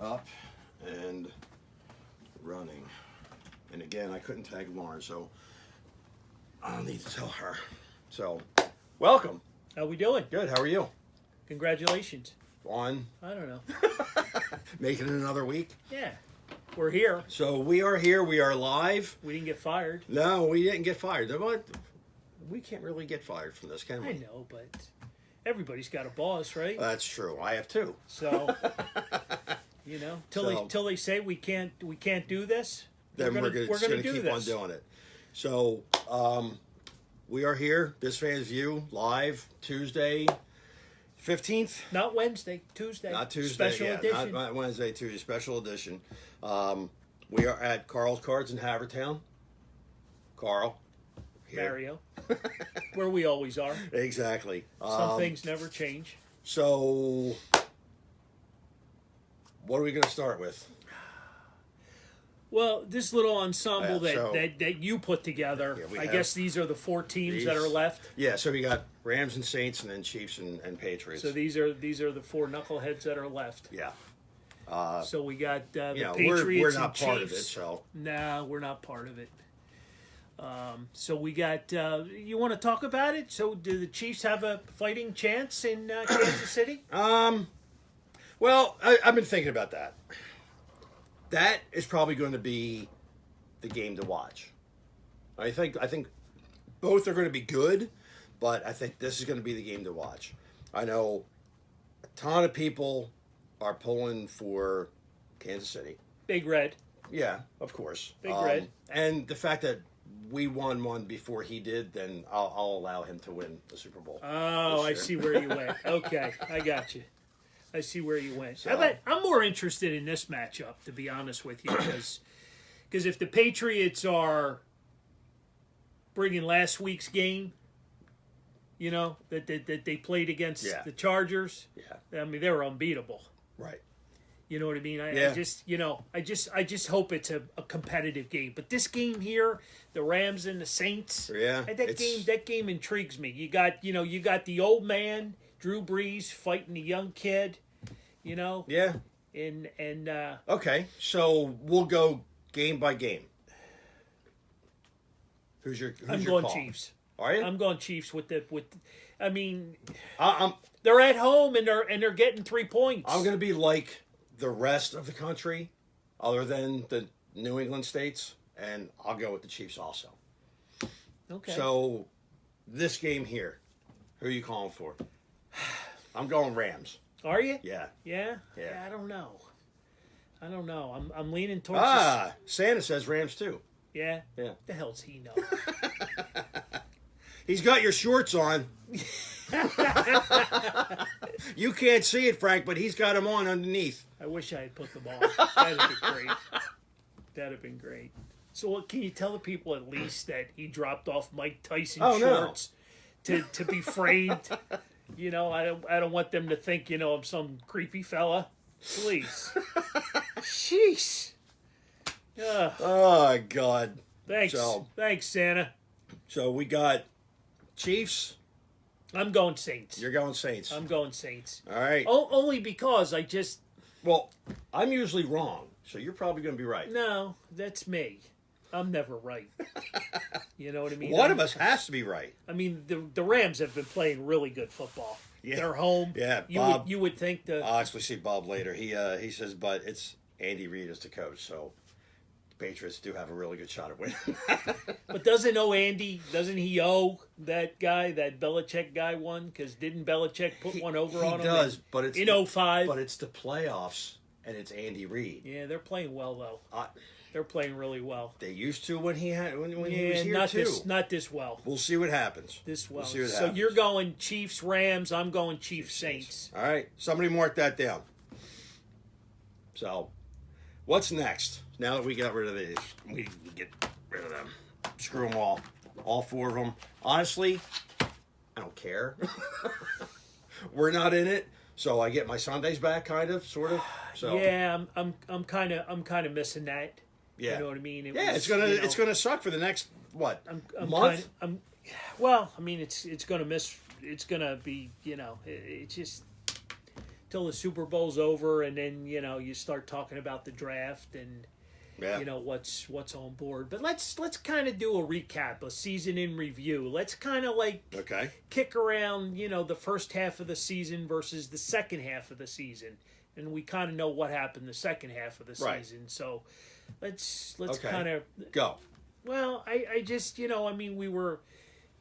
up and running. And again, I couldn't tag Lauren, so I don't need to tell her. So, welcome. How we doing? Good. How are you? Congratulations. On I don't know. making it another week. Yeah, we're here. So we are here. We are live. We didn't get fired. No, we didn't get fired. But we can't really get fired from this, can we? I know, but everybody's got a boss, right? That's true. I have two. So, till they say we can't do this, Then we're gonna gonna do keep this. on doing it. So we are here. This Fans View live Tuesday, 15th. Not Wednesday, Tuesday. Not Tuesday. Special yeah, edition. Not Wednesday. Tuesday. Special edition. We are at Carl's Cards in Havertown. Carl. Here. Mario, where we always are. Exactly. Some things never change. So, what are we going to start with? Well, this little ensemble Yeah, so- that you put together, Yeah, we I have guess these are the four teams that these. are left. Yeah, so we got Rams and Saints, and then Chiefs and Patriots. So these are the four knuckleheads that are left. Yeah. So we got the You know, Patriots we're not and part Chiefs. of it, so. Nah, we're not part of it. So we got. You want to talk about it? So, do the Chiefs have a fighting chance in Kansas City? Well, I've been thinking about that. That is probably going to be the game to watch. I think both are going to be good, but I think this is going to be the game to watch. I know a ton of people are pulling for Kansas City. Big Red. Yeah, of course. Big Red. And the fact that we won one before he did, then I'll allow him to win the Super Bowl. Oh, I this see year. where you went. Okay, I got you. I see where you went. So- I'm more interested in this matchup, to be honest with you, because if the Patriots are bringing last week's game, that they played against Yeah. the Chargers, Yeah, I mean, they were unbeatable. right. You know what I mean? Yeah. I just hope it's a competitive game. But this game here, the Rams and the Saints, Yeah, that game intrigues me. You got the old man Drew Brees fighting the young kid, Yeah. and Okay, so we'll go game by game. Who's your I'm your going call? Chiefs. Are you? I'm going Chiefs I mean, I'm they're at home and they're getting 3 points. I'm going to be like the rest of the country, other than the New England states, and I'll go with the Chiefs also. Okay. So, this game here, who are you calling for? I'm going Rams. Are you? Yeah. Yeah. Yeah. I don't know. I'm leaning towards. This. Santa says Rams too. Yeah. Yeah. The hell's he know? He's got your shorts on. You can't see it, Frank, but he's got them on underneath. I wish I had put them on. That'd have been great. That'd have been great. So, can you tell the people at least that he dropped off Mike Tyson shorts to be framed? I don't want them to think I'm some creepy fella. Please. Jeez. Oh, God. Thanks. So- Thanks, Santa. So we got Chiefs. I'm going Saints. You're going Saints. I'm going Saints. All right. Only because Well, I'm usually wrong, so you're probably going to be right. no, that's me. I'm never right. You know what I mean? One of us has to be right. I mean, the Rams have been playing really good football. Yeah. They're home. Yeah, you Bob- would you would think the I'll actually see Bob later. He says, but it's Andy Reid as the coach, so the Patriots do have a really good shot at winning. but doesn't he owe that guy, that Belichick guy, one? Because didn't Belichick put one over on him? He does, but it's in 05. But it's the playoffs, and it's Andy Reid. Yeah, they're playing well though. They're playing really well. They used to when he was Yeah, here not too. not this well. We'll see what happens. This well. We'll see what So happens. you're going Chiefs Rams. I'm going Chiefs Saints. All right, somebody mark that down. So, what's next? Now that we got rid of these, we can get rid of them. Screw them all four of them. Honestly, I don't care. We're not in it, so I get my Sundays back, kind of, sort of. So Yeah, I'm kind of missing that. yeah, You know what I mean? yeah. Was, It's gonna suck for the next I'm month. Well, I mean, it's gonna miss. It's gonna be. It's just till the Super Bowl's over, and then you start talking about the draft and what's on board. But let's kind of do a recap, a season in review. Let's kind of kick around the first half of the season versus the second half of the season, and we kind of know what happened the second half of the season. So let's kind of go. Well, I just we were.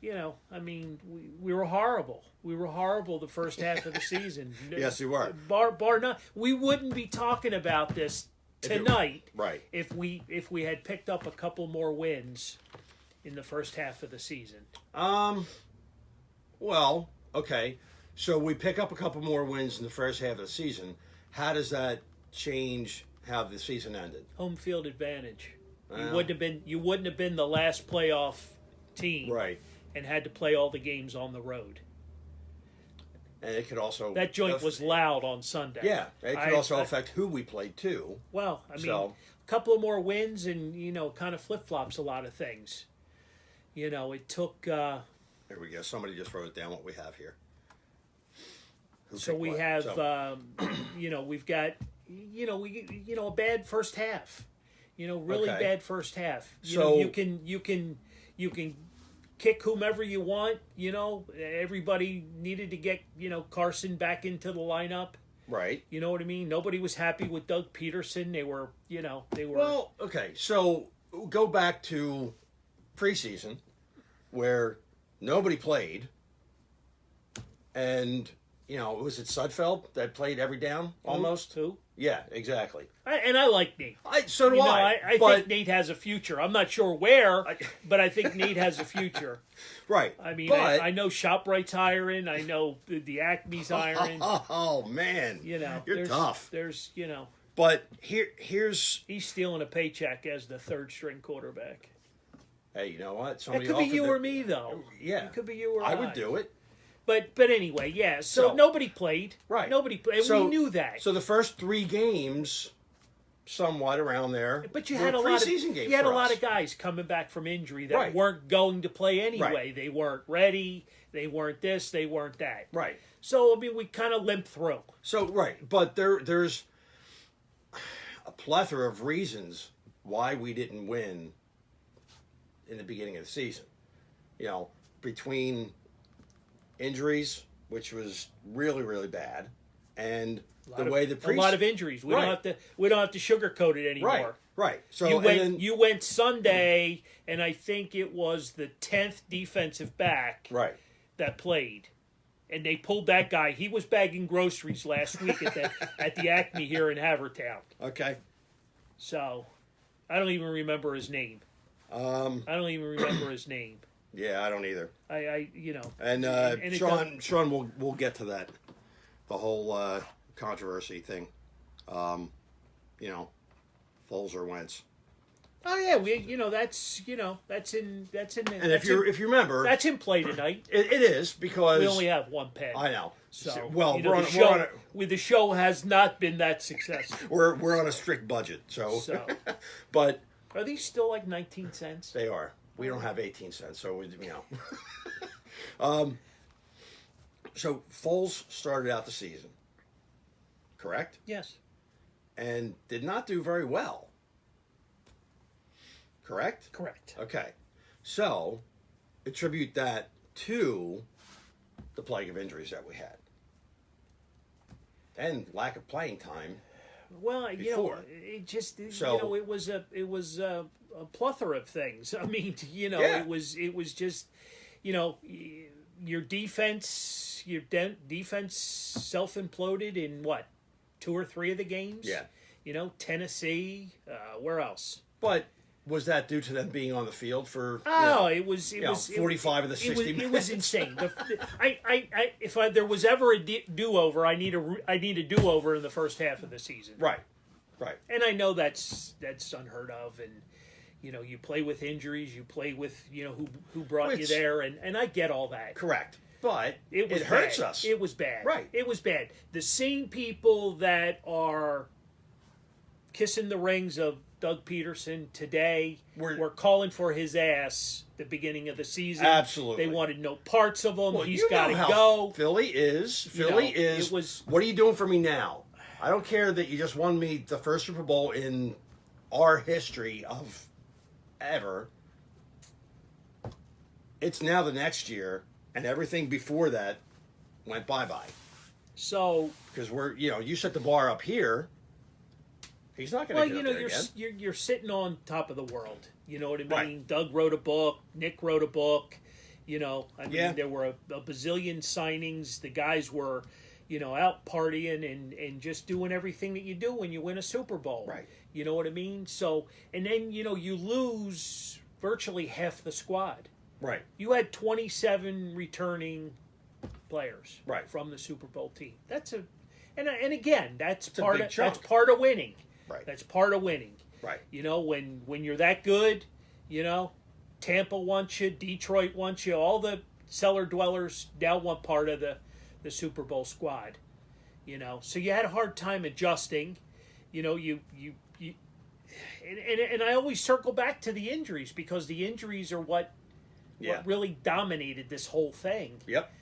We were horrible. We were horrible the first half of the season. Yes, you were. Bar none. We wouldn't be talking about this tonight if we had picked up a couple more wins in the first half of the season. Well, okay. So we pick up a couple more wins in the first half of the season. How does that change how the season ended? Home field advantage. You wouldn't have been the last playoff team. Right. And had to play all the games on the road. And it could also... That joint was loud on Sunday. Yeah, it could also affect who we played, too. Well, a couple of more wins and, kind of flip-flops a lot of things. It took... There we go. Somebody just wrote down what we have here. So we have, we've got, a bad first half. Really bad first half. You can kick whomever you want. Everybody needed to get Carson back into the lineup. Right. You know what I mean? Nobody was happy with Doug Peterson. They were. Well, okay. So go back to preseason, where nobody played, and was it Sudfeld that played every down almost? Who? Yeah, exactly. I like Nate. So do I. I think Nate has a future. I'm not sure where, but I think Nate has a future. Right. I mean, I know ShopRite's hiring. I know the Acme's hiring. Oh man. You're tough. There's But here's he's stealing a paycheck as the third string quarterback. Hey, you know what? It could be you or me, though. Yeah. It could be you or I. I would do it. But anyway, yeah. So nobody played. Right. Nobody played. We knew that. So the first 3 games, somewhat around there. But you had a lot of guys coming back from injury that weren't going to play anyway. Right. They weren't ready. They weren't this. They weren't that. Right. So we kind of limped through. So but there's a plethora of reasons why we didn't win in the beginning of the season. Between injuries, which was really, really bad, and a lot of injuries. We don't have to sugarcoat it anymore. Right. So you went Sunday, and I think it was the 10th defensive back that played, and they pulled that guy. He was bagging groceries last week at the Acme here in Havertown. Okay. So I don't even remember his name. Yeah, I don't either. And Sean, we'll get to that, the whole controversy thing. Foles or Wentz. Oh yeah, that's in. And if you remember, that's in play tonight. It is because we only have one pen. I know. So the show has not been that successful. We're on a strict budget, so. But are these still like 19 cents? They are. We don't have 18 cents, so So Foles started out the season, correct? Yes. And did not do very well. Correct? Correct. Okay. So attribute that to the plague of injuries that we had. And lack of playing time. Well, it just it was a plethora of things. I mean, it was just your defense self imploded in what 2 or 3 of the games. Yeah. Tennessee. Where else? But was that due to them being on the field for? It was 45 of the 60 minutes. It was insane. If there was ever a do over, I need a do over in the first half of the season. Right. And I know that's unheard of, and you play with injuries, you play with who brought you there, and I get all that. Correct. But it hurts us. It was bad. Right. It was bad. The same people that are kissing the rings of Doug Peterson today We're- were calling for his ass the beginning of the season. Absolutely. They wanted no parts of him. Well, He's you got to know how go. Philly is. it was- What are you doing for me now? I don't care that you just won me the first Super Bowl in our history of ever. It's now the next year, and everything before that went bye-bye. So, Because you set the bar up here. He's not going well, to get up there again. you're sitting on top of the world. You know what I mean? Right. Doug wrote a book. Nick wrote a book. I mean, Yeah. there were a bazillion signings. The guys were, out partying and just doing everything that you do when you win a Super Bowl. Right. You know what I mean? So, and then, you lose virtually half the squad. Right. You had 27 returning players Right. from the Super Bowl team. And again, that's a part big of chunk. that's part of winning. Right. That's part of winning. Right. When you're that good, Tampa wants you, Detroit wants you, all the cellar dwellers now want part of the Super Bowl squad. So you had a hard time adjusting. And I always circle back to the injuries because the injuries are what really dominated this whole thing. Yep.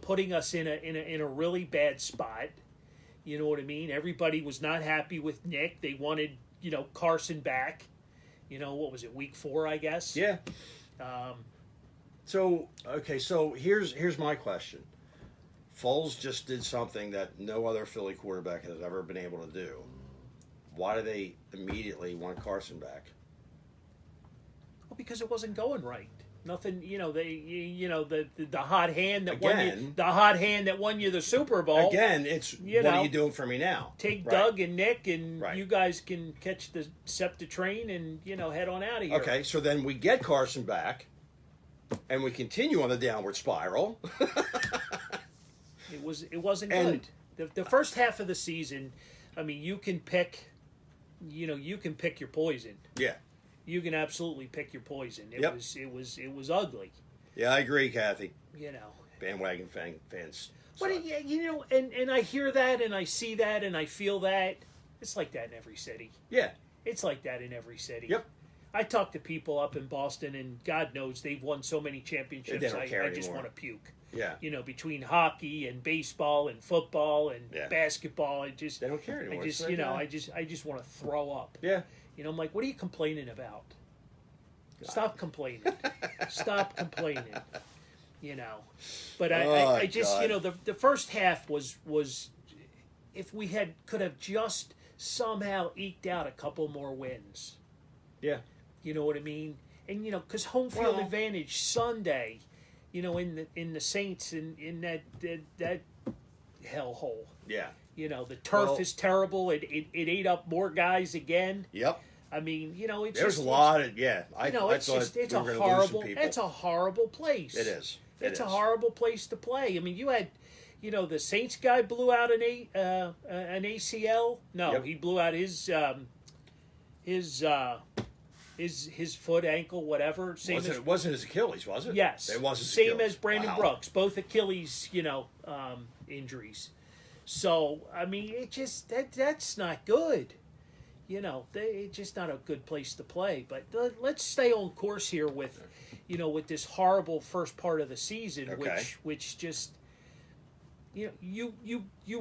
Putting us in a really bad spot. You know what I mean? Everybody was not happy with Nick. They wanted, Carson back. What was it, week 4, I guess? Yeah. So here's my question. Foles just did something that no other Philly quarterback has ever been able to do. Why do they immediately want Carson back? Well, because it wasn't going right. Nothing, the hot hand that won you the Super Bowl. Again, it's what are you doing for me now? Take Right. Doug and Nick, and Right. you guys can catch the SEPTA train and head on out of here. Okay, so then we get Carson back, and we continue on the downward spiral. It wasn't And- good. The first half of the season, I mean, you can pick your poison. Yeah, You can absolutely pick your poison. It Yep. was ugly. yeah, I agree, Kathy. Bandwagon fans. But and I hear that and I see that and I feel that. It's like that in every city. Yeah, It's like that in every city. Yep. I talk to people up in Boston, and God knows they've won so many championships. They don't care I just anymore. want to puke. yeah. Between hockey and baseball and football and Yeah. basketball, I just They don't care anymore. I just It's like, I just want to throw up. Yeah. I'm like, what are you complaining about? Stop complaining. Stop complaining. But I just God. the first half was if we could have just somehow eked out a couple more wins. Yeah. You know what I mean? And because home field Well- advantage Sunday, in the Saints in that hellhole. Yeah. The turf Well- is terrible. It ate up more guys again. Yep. I mean, it's There's just, a lot of I it's thought just it's we a were gonna lose some horrible people. it's a horrible place. It is. It It's a is. horrible place to play. I mean, you had, the Saints guy blew out an ACL. No, Yep. he blew out his foot, ankle, whatever. Same as It wasn't his Achilles, was it? yes, It was his same Achilles. as Brandon Wow. Brooks, both Achilles, injuries. So I mean, it just that's not good. It's just not a good place to play. But let's stay on course here with, with this horrible first part of the season, Okay. which just, you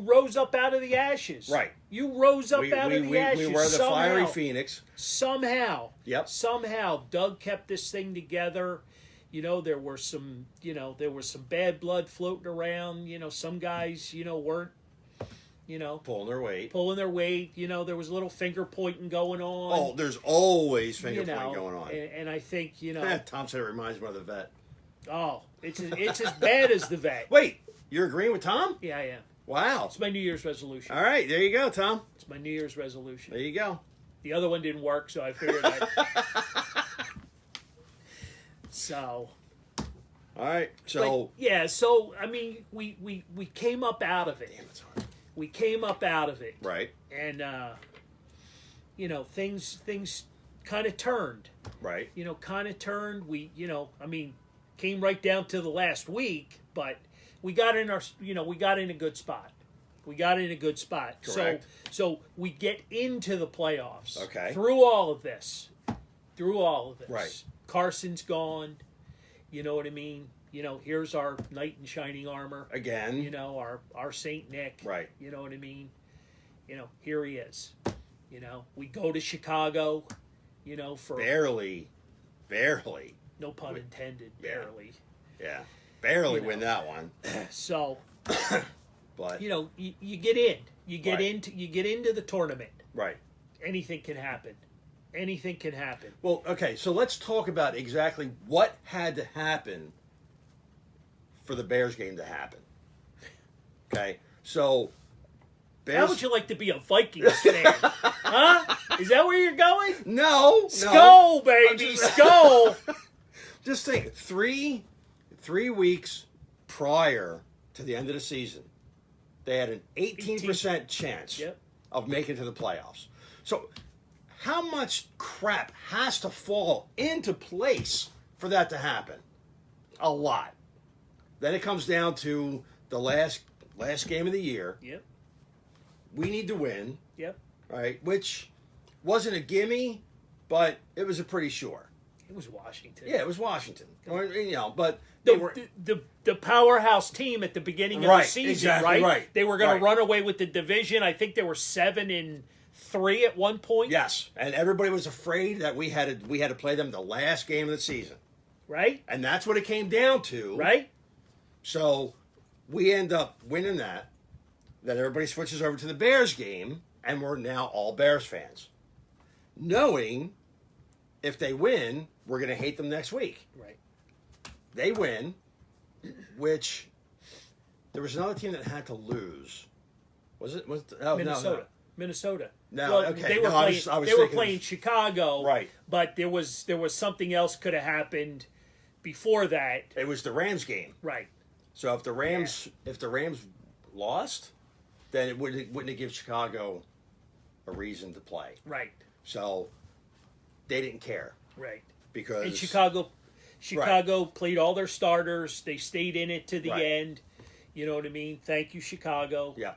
rose up out of the ashes. Right. You rose up out of the ashes. We were the somehow, fiery phoenix. Somehow. Yep. Somehow, Doug kept this thing together. There were some bad blood floating around. Some guys, weren't. Pulling their weight. Pulling their weight. There was a little finger pointing going on. Oh, there's always finger pointing going on. And I think, Tom said it reminds me of the vet. oh, it's as bad as the vet. Wait, you're agreeing with Tom? Yeah, I am. Wow. It's my New Year's resolution. All right, there you go, Tom. It's my New Year's resolution. There you go. The other one didn't work, so I figured So, All right, so so I mean, we came up out of it. damn, it's hard. We came up out of it. Right, And things kind of turned. right. Kind of turned. We, I mean, came right down to the last week, but we got in a good spot. We got in a good spot. Correct. So we get into the playoffs. Okay. Through all of this. Right. Carson's gone. You know what I mean? Here's our knight in shining armor. Again. Our Saint Nick. Right. You know what I mean? Here he is. We go to Chicago, for Barely. no pun intended, Yeah. barely. Yeah. Barely win that one. So, But you get in. You get Right. into the tournament. right. Anything can happen. Anything can happen. Well, okay, so let's talk about exactly what had to happen for the Bears game to happen. Okay, so Bears. How would you like to be a Vikings fan? Huh? Is that where you're going? No, Skull, no. baby, skull. Just think, three weeks prior to the end of the season, they had an 18% chance Yep. of making it to the playoffs. So, how much crap has to fall into place for that to happen? A lot. Then it comes down to the last game of the year. Yep. We need to win, Yep. right? Which wasn't a gimme, but it was a pretty sure. It was Washington. Yeah, it was Washington. But they were The powerhouse team at the beginning of Right, the season, exactly right. They were going Right. to run away with the division. I think they were 7-3 at one point. yes, and everybody was afraid that we had to play them the last game of the season, Right? and that's what it came down to. Right? So we end up winning that. Then everybody switches over to the Bears game, and we're now all Bears fans, knowing if they win, we're going to hate them next week. Right. They win, which there was another team that had to lose. Was it? Oh, Minnesota. No. Minnesota. No, Well, okay. They were No, playing. I was they were thinking- playing Chicago. Right. But there was something else could have happened before that. It was the Rams game. Right. So if the Rams lost, then it wouldn't have given Chicago a reason to play. Right. So they didn't care Right. because And Chicago played all their starters. They stayed in it to the Right. end. You know what I mean? Thank you, Chicago. Yeah,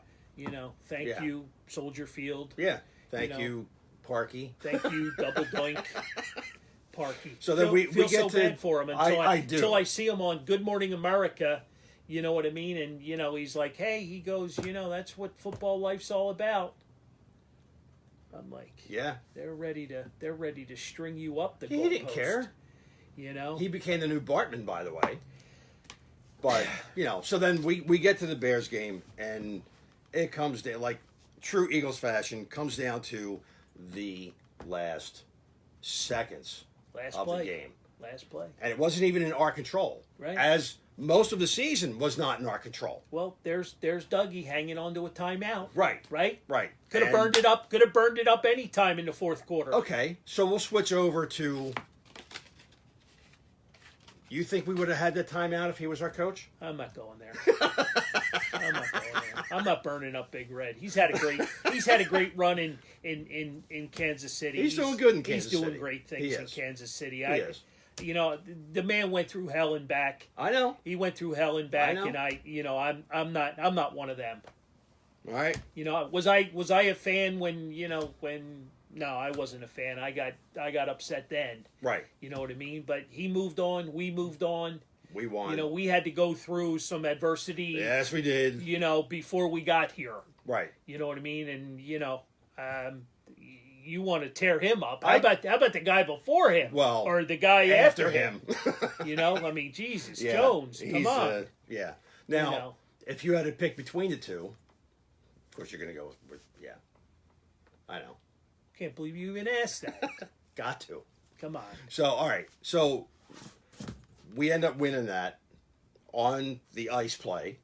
Thank Yeah. you, Soldier Field. yeah. Thank know. you, Parky. Thank you, Double Doink, Parky. So then we feel get so to- bad for him until I do. until I see him on Good Morning America. You know what I mean? And he's like, hey, he goes, that's what football life's all about. I'm like, Yeah, they're ready to string you up the he didn't goalpost. care. He became the new Bartman, by the way. But so then we get to the Bears game, and it comes down, like true Eagles fashion, comes down to the last seconds Last of play. the game, Last play. and it wasn't even in our control, Right. as most of the season was not in our control. Well, there's Dougie hanging on to a timeout. Right, Right? right. Could have And- burned it up. Could have burned it up any time in the fourth quarter. Okay, so we'll switch over to. You think we would have had that timeout if he was our coach? I'm not going there. I'm not going there. I'm not burning up Big Red. He's had a great run in Kansas City. He's doing good in Kansas He's doing City. great He things in is. Kansas City. He is. The man went through hell and back. I know. He went through hell and back, know. and I'm not one of them. All right. Was I a fan when no, I wasn't a fan. I got upset then. Right. You know what I mean? But he moved on. We moved on. We won. We had to go through some adversity. Yes, we did. Before we got here. Right. You know what I mean? And you want to tear him up? I- How about the guy before him? Well, or the guy after him. I mean, Jesus, Yeah, Jones, come he's, on. yeah. Now, You know. if you had to pick between the two, of course you're going to go with yeah. I know. Can't believe you even asked that. Got to. Come on. So, all right. So, we end up winning that on the ice play,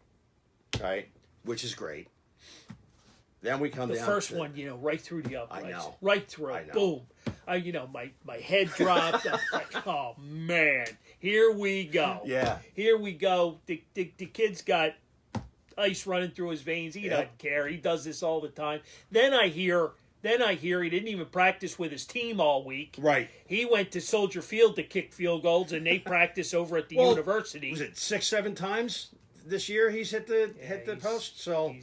right? Which is great. Then we come The down first to, one, right through the uprights. I know. Right through. I know. Boom. My head dropped. I'm like, oh, man. Here we go. Yeah. Here we go. The kid's got ice running through his veins. He Yep. doesn't care. He does this all the time. Then I hear he didn't even practice with his team all week. Right. He went to Soldier Field to kick field goals, and they practice over at the Well, university. Was it 6-7 times this year he's hit the post. So,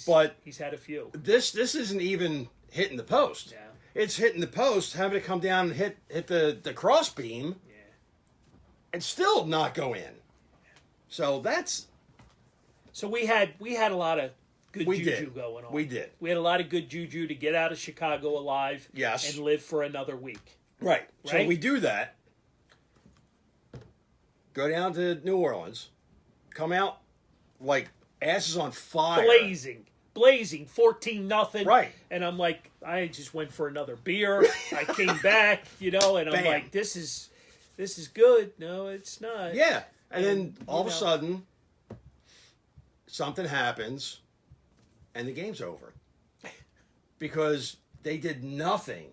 but he's had a few. This isn't even hitting the post. Yeah. It's hitting the post, having to come down and hit the cross beam, and still not go in. So that's. So we had a lot of good juju going on. We did. We had a lot of good juju to get out of Chicago alive. Yes. And live for another week. Right. So we do that. Go down to New Orleans, come out like asses on fire, blazing, 14-0. Right. And I'm like, I just went for another beer. I came back, and I'm like, this is good. No, it's not. Yeah. And then all of a sudden, something happens, and the game's over because they did nothing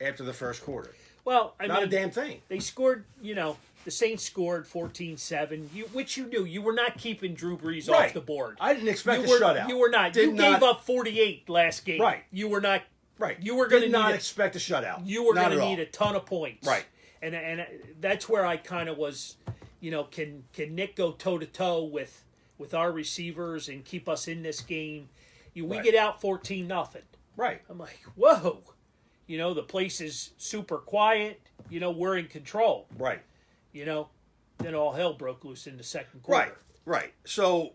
after the first quarter. Well, not a damn thing. They scored, the Saints scored 14-7, which you knew. You were not keeping Drew Brees off the board. I didn't expect a shutout. You were not. You gave up 48 last game. Right. You were not. Right. You were going to not expect a shutout. You were going to need a ton of points. Right. And that's where I kind of was, can Nick go toe-to-toe with our receivers and keep us in this game? We get out 14-0. Right. I'm like, whoa. The place is super quiet. We're in control. Right. Then all hell broke loose in the second quarter. Right. So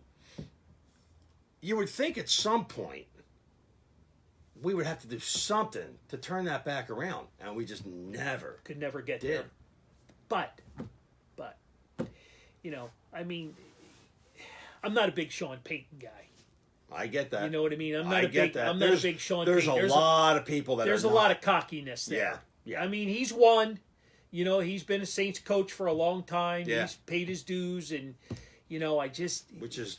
you would think at some point we would have to do something to turn that back around, and we just could never get there. But I'm not a big Sean Payton guy. I get that. You know what I mean? I'm not a big Sean Payton. There's a lot of people that there's a lot of cockiness there. Yeah. I mean, he's won. He's been a Saints coach for a long time. Yeah. He's paid his dues, and I just which is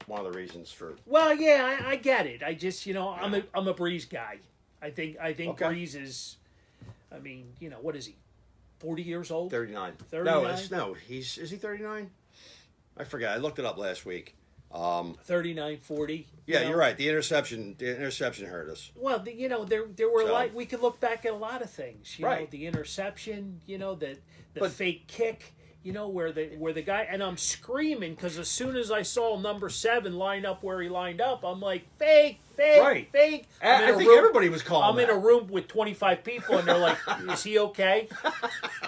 one of the reasons for. Well, yeah, I get it. I just I'm a Brees guy. I think Brees is. I mean, what is he? 40 years old? 39. 39? Is he 39? I forgot. I looked it up last week. 39, 40. Yeah, you're right. The interception hurt us. Well, there were we could look back at a lot of things. Right. The interception. The fake kick. Where the guy, and I'm screaming because as soon as I saw number 7 line up where he lined up, I'm like, fake, right. fake. I think everybody was calling. I'm in a room with 25 people, and they're like, "Is he okay?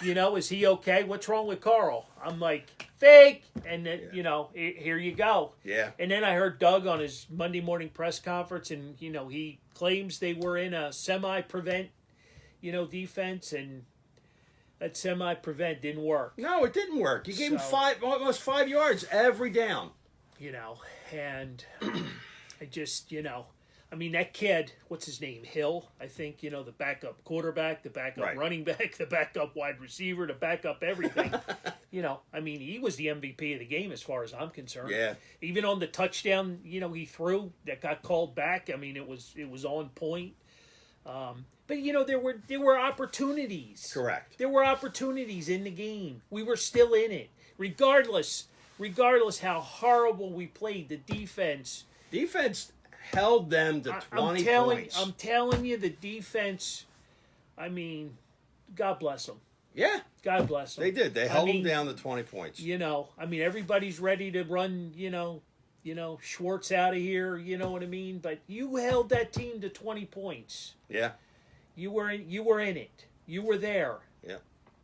Is he okay? What's wrong with Carl?" I'm like, fake, and then here you go. Yeah. And then I heard Doug on his Monday morning press conference, and he claims they were in a semi-prevent, defense, and that semi-prevent didn't work. No, it didn't work. You gave him almost 5 yards every down. And I just, that kid, what's his name? Hill, I think, the backup quarterback, the backup running back, the backup wide receiver, the backup everything. He was the MVP of the game as far as I'm concerned. Yeah. Even on the touchdown, he threw that got called back. It was on point. But there were opportunities. Correct. There were opportunities in the game. We were still in it, regardless how horrible we played. The defense held them to 20 points. I'm telling you, the defense. God bless them. Yeah. God bless them. They did. They held them down to 20 points. Everybody's ready to run. Schwartz out of here. You know what I mean? But you held that team to 20 points. Yeah. You were in it. You were there. Yeah.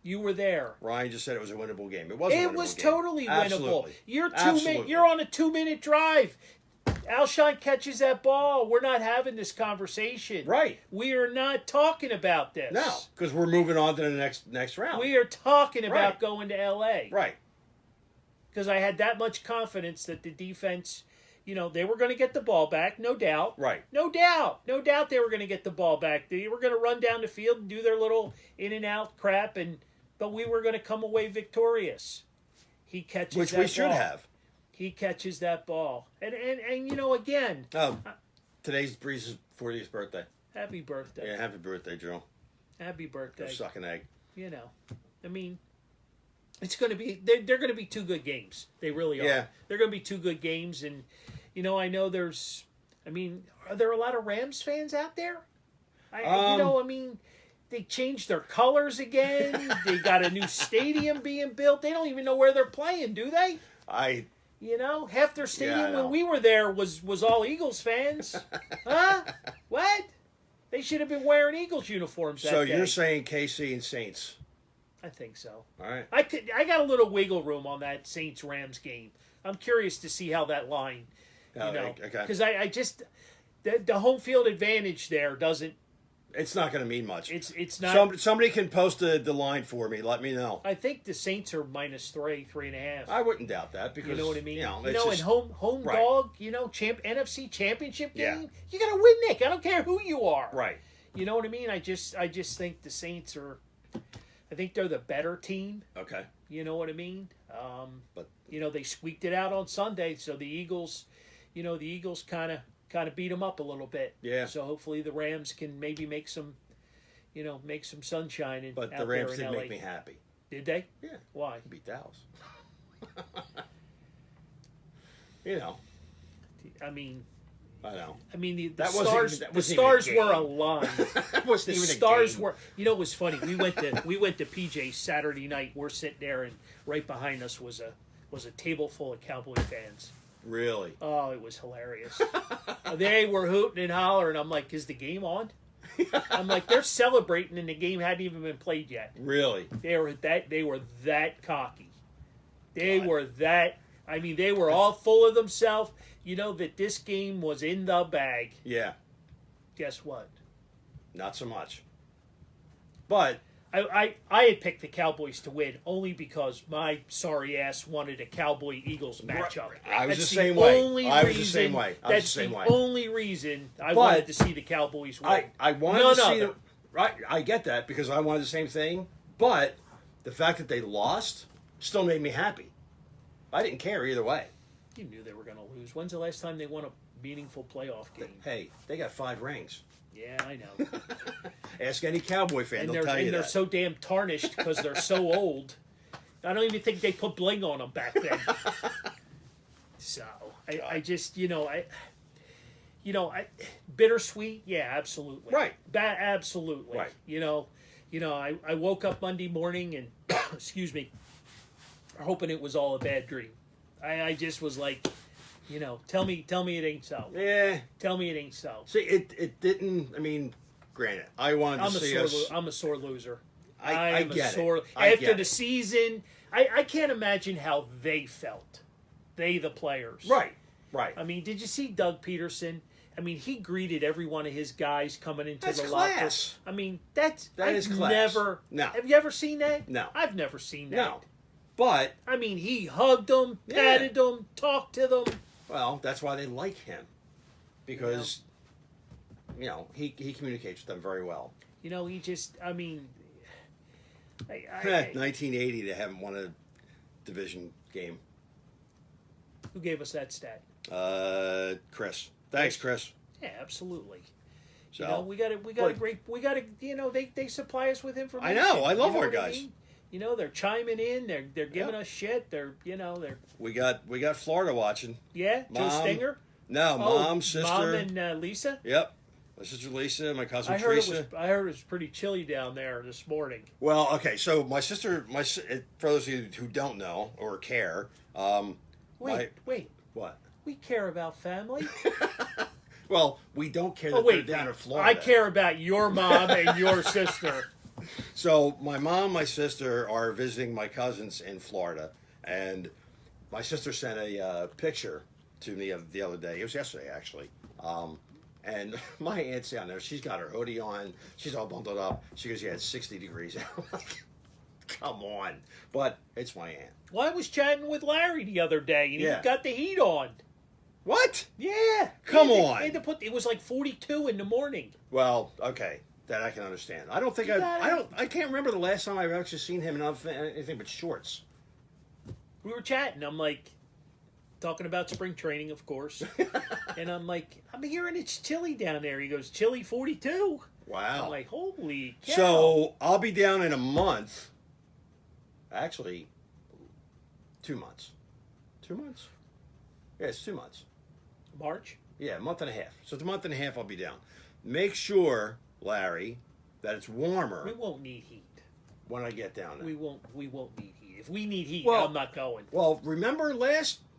You were there. Ryan just said it was a winnable game. It was a winnable game. It was totally winnable. Absolutely. You're on a 2-minute drive. Alshon catches that ball. We're not having this conversation. Right. We are not talking about this. No, because we're moving on to the next round. We are talking about going to L.A. Right. Because I had that much confidence that the defense, they were going to get the ball back, no doubt. Right. No doubt they were going to get the ball back. They were going to run down the field and do their little in and out crap, but we were going to come away victorious. He catches which that we should ball. have. He catches that ball, and again. Oh, today's Breeze's 40th birthday. Happy birthday! Yeah, happy birthday, Joe. Happy birthday! Suck an egg. It's going to be. They're going to be 2 good games. They really are. Yeah. They're going to be 2 good games, and I know there's. Are there a lot of Rams fans out there? They changed their colors again. They got a new stadium being built. They don't even know where they're playing, do they? You know, half their I stadium know. when we were there was all Eagles fans. Huh? What? They should have been wearing Eagles uniforms that So day. you're saying KC and Saints? I think so. All right. I got a little wiggle room on that Saints Rams game. I'm curious to see how that line, Oh, you know, okay. because I just the home field advantage there doesn't. It's not going to mean much. It's not. Somebody can post the line for me. Let me know. I think the Saints are -3.5. I wouldn't doubt that because You know what I mean? You know, and it's just- home right. dog, NFC championship Yeah. game, you gotta win, Nick. I don't care who you are. right. You know what I mean? I just think the Saints are. I think they're the better team. Okay. You know what I mean? But They squeaked it out on Sunday, so the Eagles, kind of beat them up a little bit. Yeah. So hopefully the Rams can maybe make some sunshine. but out the Rams there did in LA. make me happy. Did they? Yeah. Why? Beat Dallas. You know. I mean, I know. the That wasn't stars. even- that The wasn't even a stars game. were aligned. That wasn't The even a stars game. were. It was funny. We went to PJ's Saturday night. We're sitting there, and right behind us was a table full of Cowboy fans. Really. Oh, it was hilarious. They were hooting and hollering. I'm like, is the game on? I'm like, they're celebrating, and the game hadn't even been played yet. Really. They were that cocky. They God. were that. I mean, they were all full of themselves. You know that this game was in the bag. Yeah. Guess what? Not so much. But I had picked the Cowboys to win only because my sorry ass wanted a Cowboy Eagles matchup. I was That's the same way. only I was the reason- same way. I was That's the same way. only reason I But wanted to see the Cowboys win. I wanted None to see other. the, right. I get that because I wanted the same thing. But the fact that they lost still made me happy. I didn't care either way. You knew they were going to lose. When's the last time they won a meaningful playoff game? Hey, they got 5 rings. Yeah, I know. Ask any Cowboy fan; and they'll tell you they're that. so damn tarnished because they're so old. I don't even think they put bling on them back then. So I just bittersweet. Yeah, absolutely. Right. Absolutely. Right. I woke up Monday morning and excuse me, hoping it was all a bad dream. I just was like, tell me it ain't so. Yeah. Tell me it ain't so. See, it didn't. I mean, granted, I wanted to see us. I'm a sore loser. I am get a sore. it. I After get the it. season, I can't imagine how they felt. They, the players. Right. Right. I mean, did you see Doug Peterson? I mean, he greeted every one of his guys coming into That's the locker. class. I mean, That I've is class. never. No. Have you ever seen that? No. I've never seen that. No. But I mean, he hugged them, Yeah. patted them, talked to them. well, that's why they like him, because he communicates with them very well. He just. I mean, 1980, they haven't won a division game. who gave us that stat? Chris. Thanks, Chris. Yeah, absolutely. So we got a but- great. They supply us with information. I know, I love You know our what I guys. mean? They're chiming in. They're giving Yeah. us shit. They're we got Florida watching. yeah. Joe Mom, Stinger. No, mom, sister. Mom and Lisa. Yep. My sister Lisa, my cousin I heard Teresa. I heard it was pretty chilly down there this morning. Well, okay, so my sister, for those of you who don't know or care, Wait. what? We care about family. Well, we don't care that Oh wait, they're down in Florida. I care about your mom and your sister. So my mom, my sister are visiting my cousins in Florida, and my sister sent a picture to me of the other day. It was yesterday, actually. And my aunt's down there. She's got her hoodie on. She's all bundled up. She goes, "Yeah, it's 60 degrees out." I'm like, come on. But it's my aunt. Well, I was chatting with Larry the other day, and Yeah. he got the heat on. What? Yeah. Come He had to- on. he had to put, it was like 42 in the morning. Well, okay, that I can understand. I don't think I can't remember the last time I've actually seen him in anything but shorts. We were chatting. I'm like, talking about spring training, of course. And I'm like, I'm hearing it's chilly down there. He goes, chilly 42. Wow. I'm like, holy cow. So I'll be down in a month. Actually, 2 months. 2 months? Yeah, it's 2 months. March? Yeah, a month and a half. So it's a month and a half I'll be down. Make sure, Larry, that it's warmer We won't need heat. when I get down there. We won't need heat. If we need heat, Well- I'm not going. Well, remember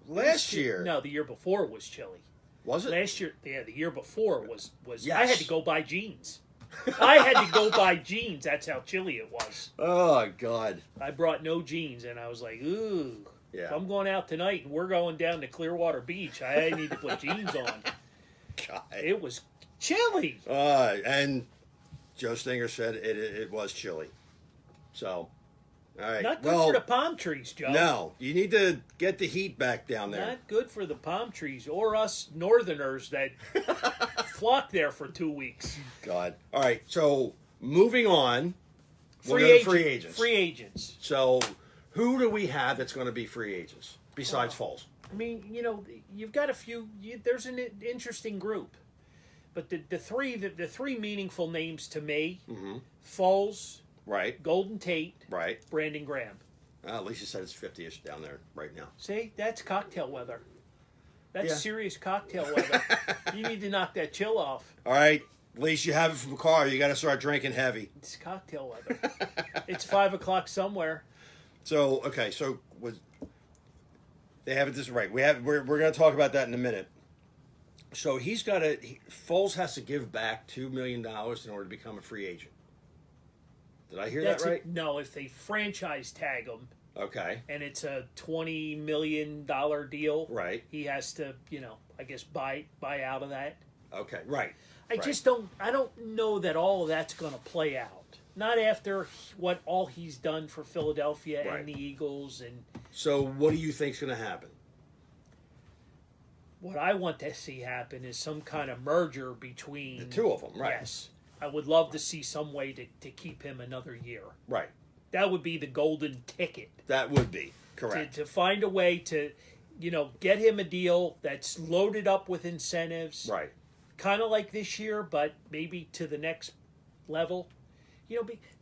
last year. No, the year before was chilly. Was it? Last year, yeah, the year before was. Yes. I had to go buy jeans. I had to go buy jeans. That's how chilly it was. Oh, God. I brought no jeans, and I was like, ooh. Yeah. If I'm going out tonight and we're going down to Clearwater Beach, I need to put jeans on. God. It was chilly. And Joe Stinger said it was chilly. So, all right. Not good for the palm trees, Joe. No, you need to get the heat back down there. Not good for the palm trees or us northerners that flock there for 2 weeks. God. All right. So moving on. Free agents. Free agents. So who do we have that's going to be free agents besides Foles? I mean, you've got a few. There's an interesting group, but the three meaningful names to me: Foles, Right. Golden Tate, Right. Brandon Graham. At least you said it's 50-ish down there right now. See, that's cocktail weather. That's Yeah. serious cocktail weather. You need to knock that chill off. All right. At least you have it from a car. You got to start drinking heavy. It's cocktail weather. It's 5 o'clock somewhere. So okay. So they have it this right. We're going to talk about that in a minute. So Foles has to give back $2 million in order to become a free agent. Did I hear that right? No, if they franchise tag him Okay. and it's a $20 million deal, Right. he has to, I guess buy out of that. Okay. Right. I don't know that all of that's going to play out. Not after what all he's done for Philadelphia Right. and the Eagles. And So what do you think's going to happen? what I want to see happen is some kind of merger between The two of them, right? Yes. I would love to see some way to keep him another year. Right. That would be the golden ticket. That would be correct. To find a way to, get him a deal that's loaded up with incentives. Right. Kind of like this year, but maybe to the next level.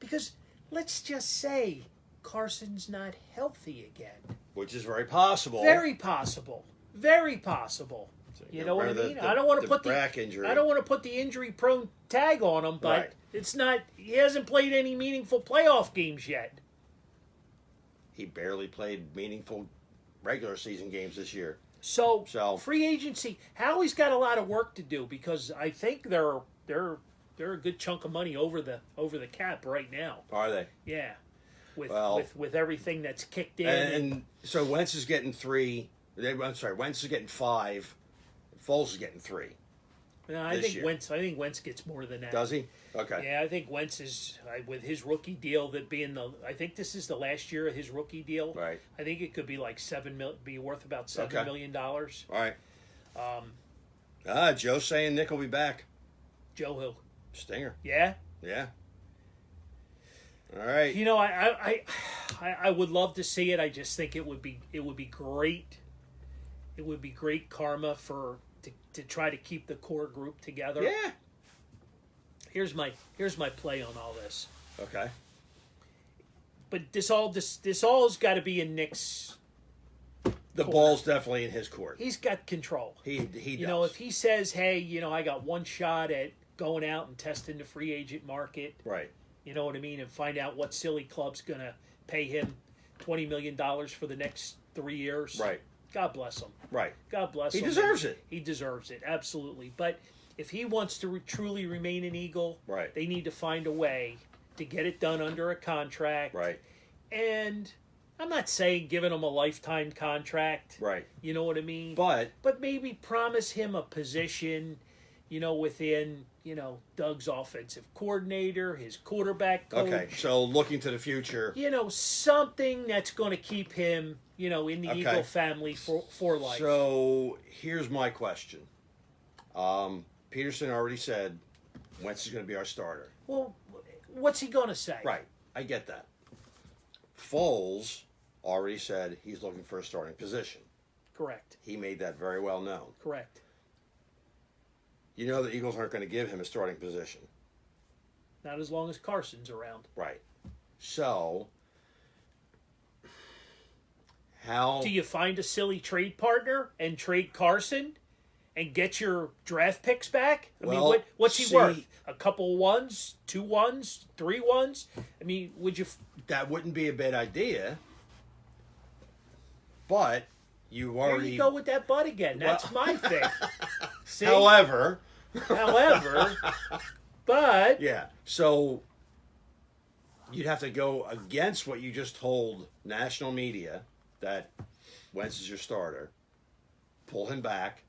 Because let's just say Carson's not healthy again. Which is very possible. Very possible. Very possible. You know what I mean? I don't want to put back injury. I don't want to put the injury-prone tag on him, but Right. it's not. He hasn't played any meaningful playoff games yet. He barely played meaningful regular season games this year. So So- free agency, Howie's got a lot of work to do because I think they're a good chunk of money over the cap right now. Are they? Yeah, Well- with everything that's kicked in. And so Wentz is getting 3. I'm sorry, Wentz is getting 5. Foles is getting 3. I this think year. Wentz. Wentz gets more than that. Does he? Okay. Yeah, I think Wentz is with his rookie deal. That being I think this is the last year of his rookie deal. Right. I think it could be like be worth about $7 Okay. million. All right. Joe's saying Nick will be back. Joe Hill. Stinger. Yeah. Yeah. All right. I would love to see it. I just think it would be great. It would be great karma to try to keep the core group together. Yeah. Here's my play on all this. Okay. But this all's got to be in Nick's. The ball's definitely in his court. He's got control. He does. If he says, "Hey, I got one shot at going out and testing the free agent market," Right. you know what I mean, and find out what silly club's gonna pay him $20 million for the next 3 years. Right. God bless him. Right. God bless He him. deserves it. He deserves it, absolutely. But if he wants to truly remain an Eagle, Right. they need to find a way to get it done under a contract. Right. And I'm not saying giving him a lifetime contract. Right. You know what I mean? But maybe promise him a position, within, Doug's offensive coordinator, his quarterback coach. okay. So looking to the future. Something that's going to keep him, in the Okay. Eagle family for life. So here's my question. Peterson already said Wentz is going to be our starter. Well, what's he going to say? Right. I get that. Foles already said he's looking for a starting position. Correct. He made that very well known. Correct. You know the Eagles aren't going to give him a starting position. Not as long as Carson's around. Right. So, how... Do you find a silly trade partner and trade Carson and get your draft picks back? I mean, what's he worth? A couple ones, 2 ones, 3 ones? I mean, would you... That wouldn't be a bad idea. But you There already. you go with that butt again. That's my thing. See? However, but yeah. So you'd have to go against what you just told national media that Wentz is your starter. Pull him back,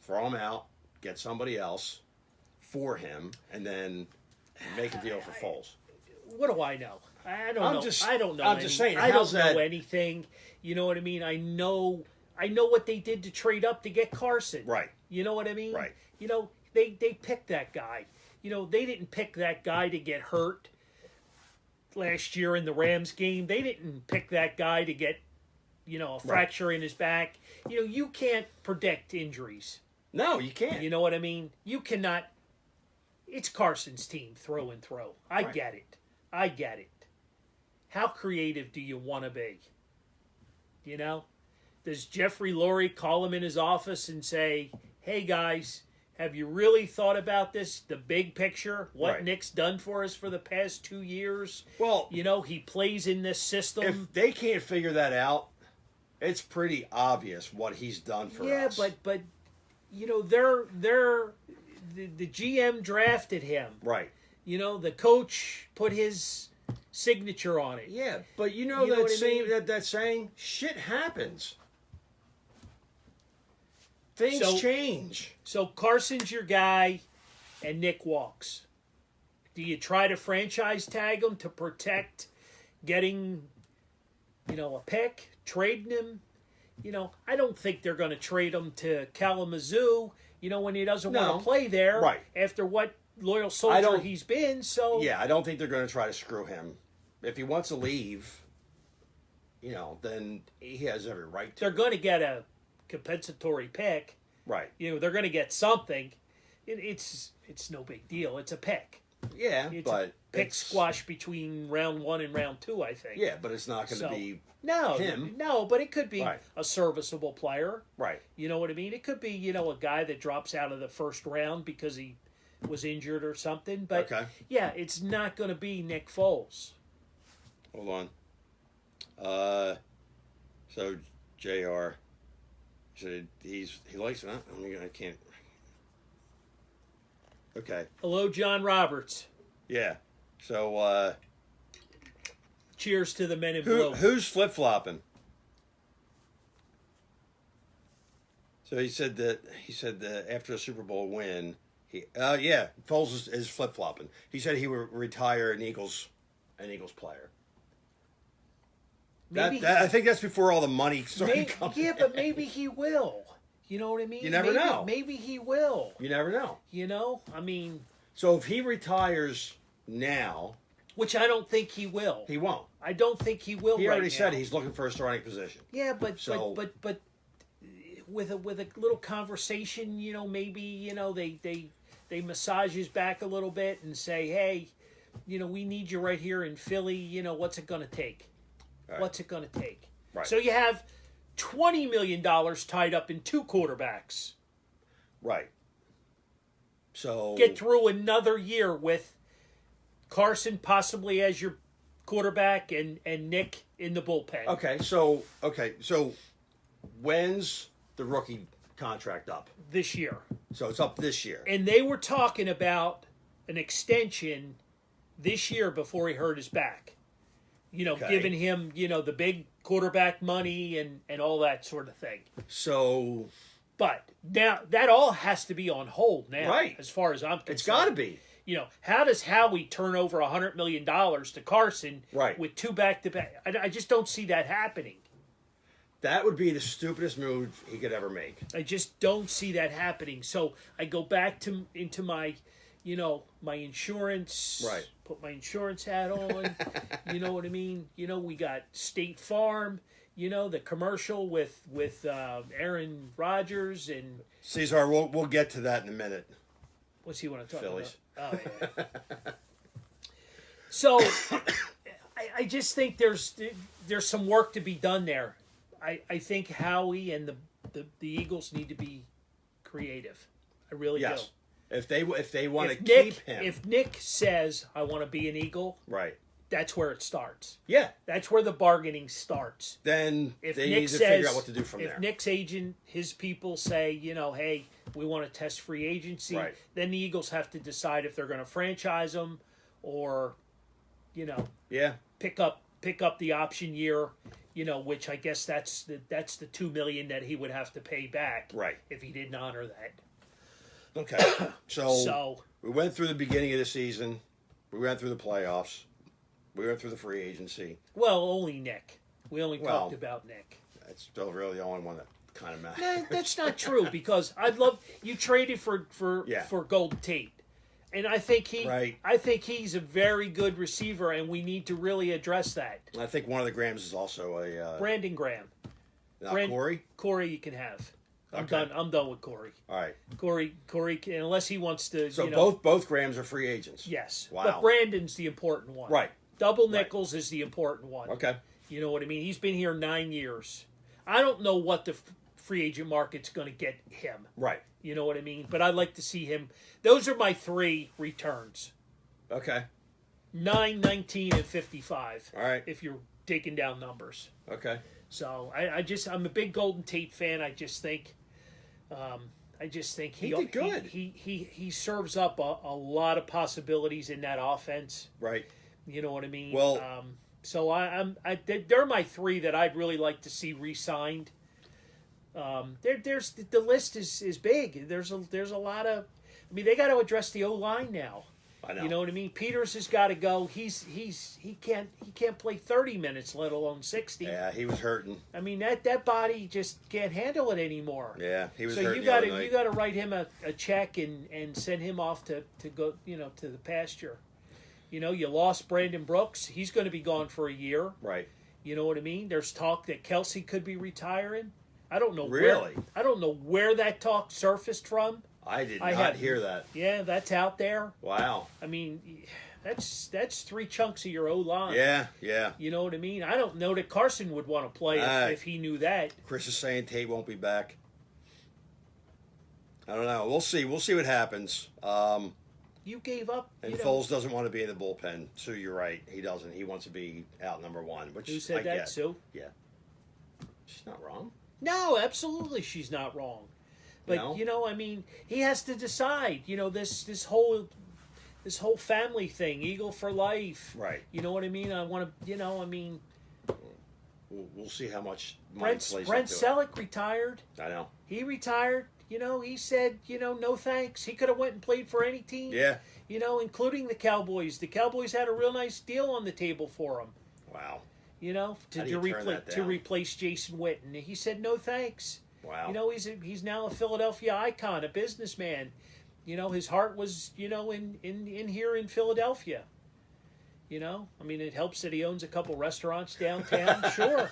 throw him out, get somebody else for him, and then make a deal for Foles. what do I know? I don't I'm know. just- I don't know. I'm just saying, I how's don't know that- anything. You know what I mean? I know what they did to trade up to get Carson. Right. You know what I mean? Right. You know, they picked that guy. You know, they didn't pick that guy to get hurt last year in the Rams game. They didn't pick that guy to get, a fracture in his back. You know, you can't predict injuries. No, you can't. You know what I mean? You cannot. It's Carson's team, throw and throw. I Right. get it. I get it. How creative do you want to be? You know? Does Jeffrey Lurie call him in his office and say, hey, guys, have you really thought about this? The big picture? What Right. Nick's done for us for the past 2 years? Well, You know, he plays in this system. if they can't figure that out, it's pretty obvious what he's done for us. but the GM drafted him. Right. You know, the coach put his signature on it. Yeah, but You know what I mean? that saying, shit happens. Things So- change. So Carson's your guy, and Nick walks. Do you try to franchise tag him to protect getting, a pick, trading him? I don't think they're going to trade him to Kalamazoo, when he doesn't want No. to play there. Right. After what loyal soldier don't- he's been. So Yeah, I don't think they're going to try to screw him. If he wants to leave, then he has every right to. they're going to get a compensatory pick. Right. They're going to get something. It's no big deal. It's a pick. Yeah, It's but a pick it's- squash between round 1 and round 2, I think. Yeah, but it's not going to So- be No, but it could be Right. a serviceable player. right. You know what I mean? It could be, a guy that drops out of the first round because he was injured or something. But Okay. yeah, it's not going to be Nick Foles. Hold on. So Jr. said he likes it. I can't. Okay. Hello, John Roberts. Yeah. So Cheers to the men in blue. who's flip flopping? So he said that after a Super Bowl win, Foles is flip flopping. He said he would retire an Eagles player. Maybe I think that's before all the money started maybe, coming. yeah, but maybe he will. You know what I mean? You never know. Maybe he will. You never know. I mean, So if he retires now, which I don't think he will. he won't. I don't think he will. He right already said now. he's looking for a starting position. Yeah, but So- but with a little conversation, maybe they massage his back a little bit and say, hey, we need you right here in Philly. What's it going to take? Right. What's it going to take? Right. So you have $20 million tied up in 2 quarterbacks. Right. So Get through another year with Carson possibly as your quarterback and Nick in the bullpen. Okay, so when's the rookie contract up? This year. So it's up this year. And they were talking about an extension this year before he hurt his back. Okay. Giving him, the big quarterback money and all that sort of thing. So But now that all has to be on hold now, Right. as far as I'm concerned. it's got to be. How does Howie turn over $100 million to Carson Right. with 2 back-to-back? I just don't see that happening. That would be the stupidest move he could ever make. I just don't see that happening. So I go back into my, my insurance. Right. Put my insurance hat on. You know what I mean? We got State Farm. The commercial with Aaron Rodgers and Cesar, we'll get to that in a minute. what's he want to talk Phillies. about? Oh yeah. So I just think there's some work to be done there. I think Howie and the Eagles need to be creative. I really Yes. do. If they want to If keep him. Nick says I want to be an Eagle, right. that's where it starts. Yeah. That's where the bargaining starts. Then If they Nick need to says, figure out what to do from if there. Nick's agent, his people say, hey, we want to test free agency, Right. then the Eagles have to decide if they're going to franchise him or, Yeah. pick up the option year, which I guess that's the $2 million that he would have to pay back, Right. if he didn't honor that. Okay. So we went through the beginning of the season. We went through the playoffs. We went through the free agency. well, only Nick. We only Well, talked about Nick. That's still really the only one that kind of matters. Nah, that's not true because I'd love you traded for Yeah. Golden Tate, and I think Right. he's a very good receiver, and we need to really address that. I think one of the Grahams is also a Brandon Graham, not Corey. Corey, you can have. I'm Okay. done. I'm done with Corey. All right. Corey, unless he wants to. So both Grahams are free agents. Yes. Wow. But Brandon's the important one. Right. Double Nichols is the important one. Okay. You know what I mean? He's been here 9 years. I don't know what the free agent market's going to get him. Right. You know what I mean? But I'd like to see him. Those are my 3 returns. Okay. 9, 19, and 55. All right. If you're taking down numbers. Okay. So I'm a big Golden Tate fan. I just think He did good. He serves up a lot of possibilities in that offense. Right. You know what I mean? Well- so they're my 3 that I'd really like to see re-signed. There's the list is big. There's a lot of. I mean, they got to address the O-line now. I know. You know what I mean? Peters has got to go. He can't play 30 minutes, let alone 60. Yeah, he was hurting. I mean that body just can't handle it anymore. Yeah, he was So hurting. you got the to other night. write him a check and send him off to go to the pasture. You lost Brandon Brooks. He's going to be gone for a year. Right. You know what I mean? There's talk that Kelsey could be retiring. I don't know Really? I don't know where that talk surfaced from. I did I not had- hear that. Yeah, that's out there. Wow. I mean, that's 3 chunks of your O line. Yeah, yeah. You know what I mean? I don't know that Carson would want to play if he knew that. Chris is saying Tate won't be back. I don't know. We'll see. We'll see what happens. You gave up. And Foles doesn't want to be in the bullpen. Sue, you're right. He doesn't. He wants to be out number 1, which Who said I that, get. Sue? Yeah. She's not wrong. No, absolutely, she's not wrong. But No? I mean, he has to decide. This whole family thing, Eagle for life. Right. You know what I mean? I want to. I mean, We'll see how much money plays Brent into Selleck retired. it. I know. He retired. He said, no thanks. He could have went and played for any team. Yeah. Including the Cowboys. The Cowboys had a real nice deal on the table for him. Wow. To How do you turn that to down? replace Jason Witten. He said no thanks. Wow. He's now a Philadelphia icon, a businessman. His heart was in here in Philadelphia. I mean, it helps that he owns a couple restaurants downtown. Sure.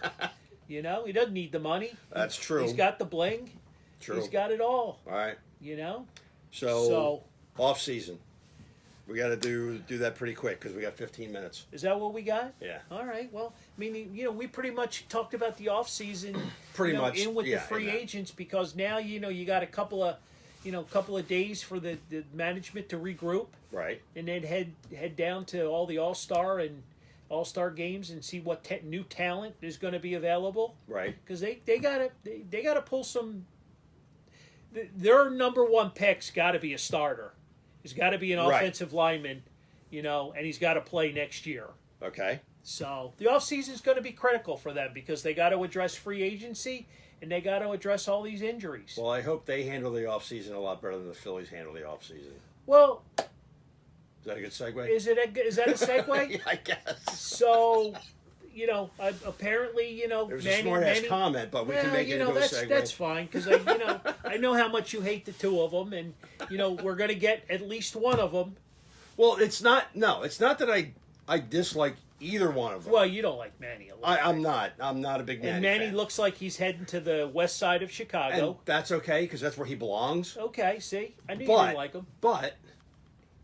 He doesn't need the money. That's true. He's got the bling. True. He's got it all. All right. So off season. We got to do that pretty quick because we got 15 minutes. is that what we got? Yeah. All right. Well, I mean, we pretty much talked about the off season. Pretty much, in with yeah, the free in that. agents because now you got a couple of days for the management to regroup Right. and then head down to all the all-star games and see what new talent is going to be available. Right. Because they gotta pull some. Their number 1 pick's got to be a starter. He's got to be an Right. offensive lineman, and he's got to play next year. Okay. So the offseason is going to be critical for them because they got to address free agency and they got to address all these injuries. Well, I hope they handle the offseason a lot better than the Phillies handle the offseason. Well, Is that a good segue? is that a segue? Yeah, I guess. So, apparently, It was a Manny, smart-ass Manny- comment, but we can well, make it into a segue. that's fine because I know how much you hate the 2 of them, and we're going to get at least one of them. Well, it's not that I dislike either one of them. Well, you don't like Manny a lot. I'm not a big Manny and Manny fan. looks like he's heading to the west side of And Chicago. that's okay because that's where he belongs. Okay, see, I knew you But didn't like him, but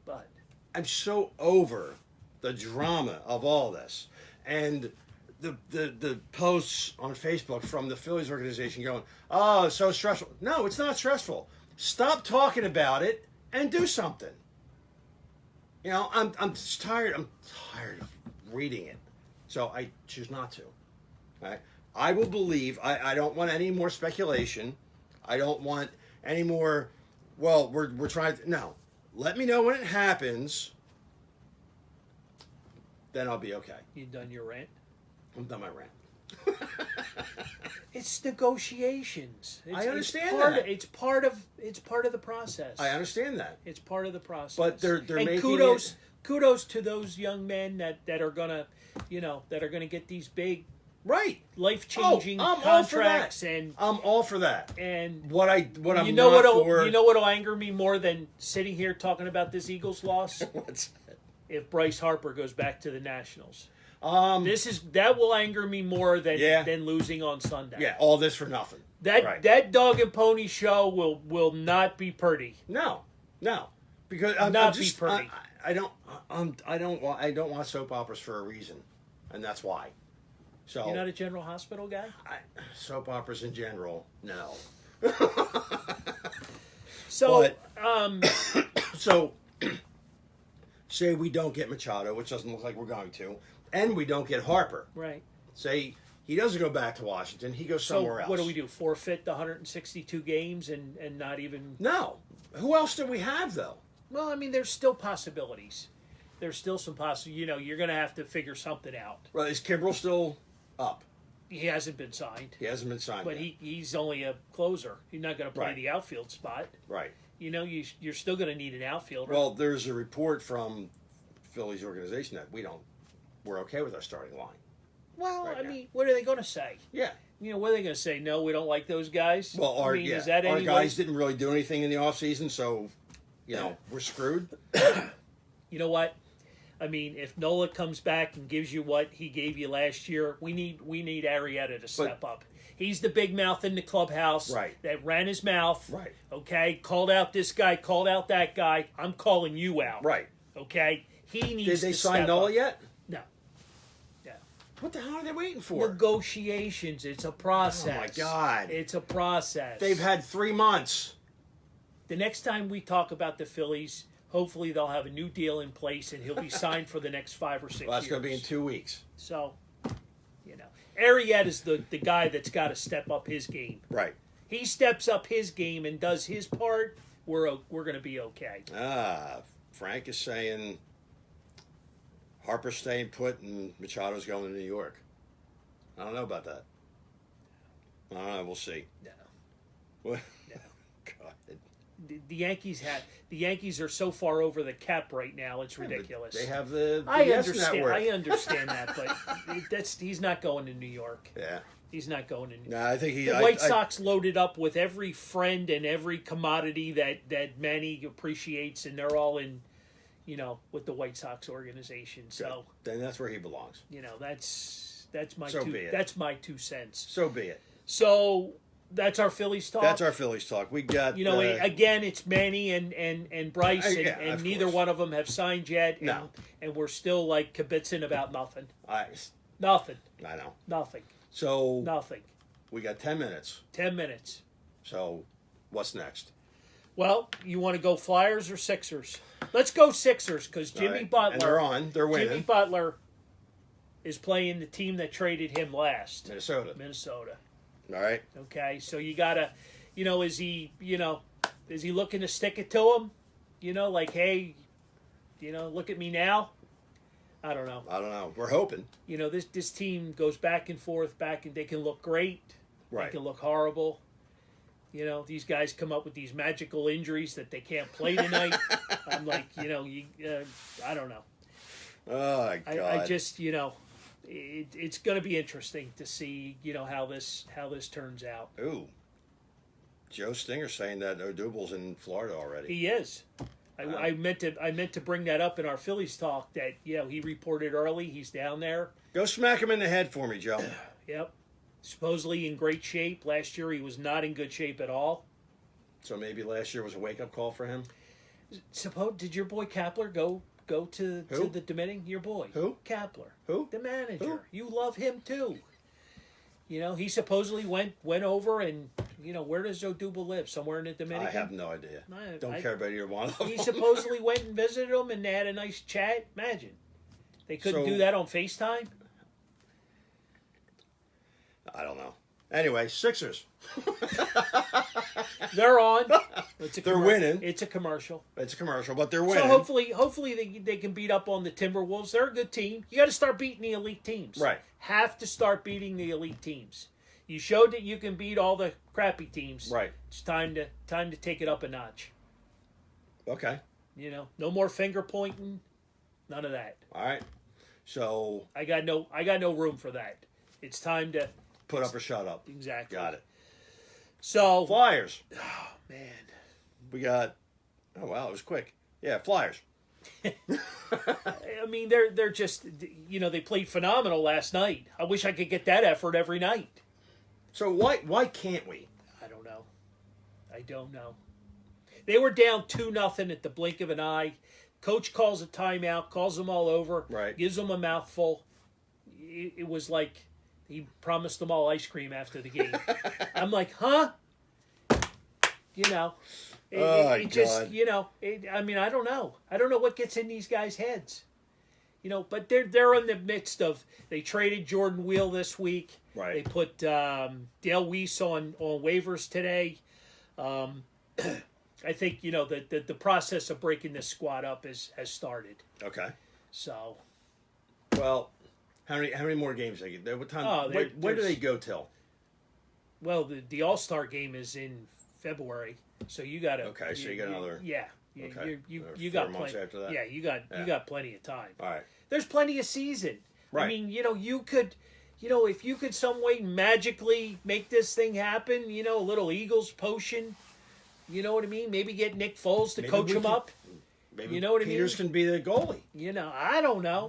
but I'm so over the drama of all this and the posts on Facebook from the Phillies organization going, "Oh, it's so stressful." No, it's not stressful. Stop talking about it and do something. I'm just tired. I'm tired of reading it. So I choose not to. All right? I will believe. I don't want any more speculation. I don't want any more. Well, we're trying to. No, let me know when it happens. Then I'll be okay. You done your rant? I'm done my rant. It's negotiations. I understand it's part that. Of, it's part of the process. I understand that. It's part of the process. But they're and making kudos to those young men that are gonna get these big right life-changing I'm contracts. all for that. And I'm all for that. And what I'm you know not what'll for. you know what'll anger me more than sitting here talking about this Eagles loss? What's that? If Bryce Harper goes back to the Nationals. This that will anger me more than Yeah. than losing on Sunday. Yeah, all this for nothing. That dog and pony show will not be pretty. No, because Not I'm be just pretty. I don't want soap operas for a reason, and that's why. So You're not a General Hospital guy? soap operas in general, no. So, So, say we don't get Machado, which doesn't look like we're going to, and we don't get Harper. right. Say he doesn't go back to Washington, he goes So somewhere else. what do we do? Forfeit the 162 games and not even... No. Who else do we have, though? Well, I mean, there's still possibilities. There's still some you're going to have to figure something out. Well, is Kimbrel still up? He hasn't been signed. He hasn't been signed But yet. he's only a closer. He's not going to play Right. the outfield spot. Right. You know, you're still going to need an outfielder. Well, there's a report from Philly's organization that we're okay with our starting line. Well, right I now. mean, what are they going to say? Yeah. You know, what are they going to say? No, we don't like those guys? Well, is that our any guys way? didn't really do anything in the offseason, so, we're screwed. You know what? I mean, if Nola comes back and gives you what he gave you last year, we need Arrieta to step up. He's the big mouth in the clubhouse Right. that ran his mouth. Right. Okay, called out this guy, called out that guy. I'm calling you out. Right. Okay, he needs Did to they step sign Nola up. yet? No. No. What the hell are they waiting for? Negotiations. It's a process. Oh, my God. It's a process. They've had 3 months. The next time we talk about the Phillies, hopefully they'll have a new deal in place and he'll be signed for the next 5 or 6 Well, that's years. going to be in 2 weeks. So, Arrieta is the guy that's got to step up his game. Right. He steps up his game and does his part, we're going to be okay. Frank is saying Harper's staying put and Machado's going to New York. I don't know about that. I don't know. We'll see. No. What? No. God. The Yankees are so far over the cap right now, it's ridiculous. They have the I yes understand. network. I understand that, but he's not going to New York. Yeah. He's not going to New York. No, I think The White Sox loaded up with every friend and every commodity that Manny appreciates, and they're all in, with the White Sox organization. So then that's where he belongs. that's my So be it. that's my 2 cents. So be it. So that's our Phillies talk. That's our Phillies talk. We got again, it's Manny and Bryce, and of neither course. one of them have signed yet. And, No. and we're still like kibitzing about nothing. I Nothing. know. Nothing. So Nothing. we got 10 minutes. 10 minutes. So what's next? Well, you want to go Flyers or Sixers? Let's go Sixers because All Jimmy right. Butler. And they're on. They're winning. Jimmy Butler is playing the team that traded him last, Minnesota. Minnesota. All right. Okay, so you gotta, is he looking to stick it to him? Like, hey, look at me now. I don't know. We're hoping. This team goes back and forth, and they can look great. Right. They can look horrible. These guys come up with these magical injuries that they can't play tonight. I'm like, I don't know. Oh, my God. I just, it's going to be interesting to see, how this turns out. Ooh. Joe Stinger saying that Odubel's in Florida already. He is. I meant to bring that up in our Phillies talk that he reported early. He's down there. Go smack him in the head for me, Joe. Yep. Supposedly in great shape. Last year he was not in good shape at all. So maybe last year was a wake-up call for him? Did your boy Kapler go to Who? the Dominican? Your boy. Who? Kapler. Who? The manager. Who? You love him too. He supposedly went over and where does Odubel live? Somewhere in the Dominican? I have no idea. Don't care about either one of them. He supposedly went and visited him and they had a nice chat. Imagine. They couldn't So- do that on FaceTime? I don't know. Anyway, Sixers. They're on. They're winning. It's a commercial. It's a commercial, but they're winning. So hopefully they can beat up on the Timberwolves. They're a good team. You got to start beating the elite teams. Right. Have to start beating the elite teams. You showed that you can beat all the crappy teams. Right. It's time to take it up a notch. Okay. You know, no more finger pointing. None of that. All right. So I got no room for that. It's time to put up or shut up. exactly. Got it. So Flyers. man, We got. Oh wow, it was quick. Yeah, Flyers. I mean they're just they played phenomenal last night. I wish I could get that effort every night. So why can't we? I don't know. They were down 2-0 at the blink of an eye. Coach calls a timeout, calls them all over, Right. gives them a mouthful. It was like he promised them all ice cream after the game. I'm like, huh? You know, it just, God. I mean, I don't know. I don't know what gets in these guys' heads. But they're in the midst of, they traded Jordan Wheel this week. Right. They put Dale Weiss on waivers today. I think, the process of breaking this squad up has started. Okay. So, Well, how many more games they get? What time? Oh, where do there's- they go till? well, the All-Star game is in February. So you got to. Okay, so you got another- Yeah. Okay. You 4 got months plenty. after that? Yeah, you got plenty of time. All right. There's plenty of season. Right. I mean, you could, if you could some way magically make this thing happen, a little Eagles potion, you know what I mean? Maybe get Nick Foles to Maybe coach we him can- up. Maybe You know what I mean? Peters can be the goalie. I don't know.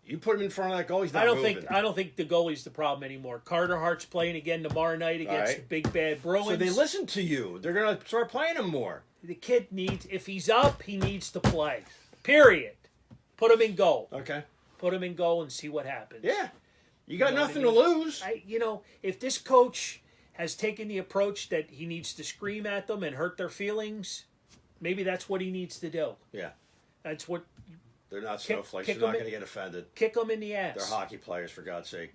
You put him in front of that goal, he's not I don't moving. think the goalie's the problem anymore. Carter Hart's playing again tomorrow night against right. the big bad Bruins. So they listen to you. They're gonna start playing him more. The kid needs, if he's up, he needs to play. Period. Put him in goal. Okay. Put him in goal and see what happens. Yeah. You got You know what nothing I to mean? lose. If this coach has taken the approach that he needs to scream at them and hurt their feelings, maybe that's what he needs to do. Yeah. That's what, They're not Kick- snowflakes. kick They're not them going to get offended. kick them in the ass. They're hockey players, for God's sake.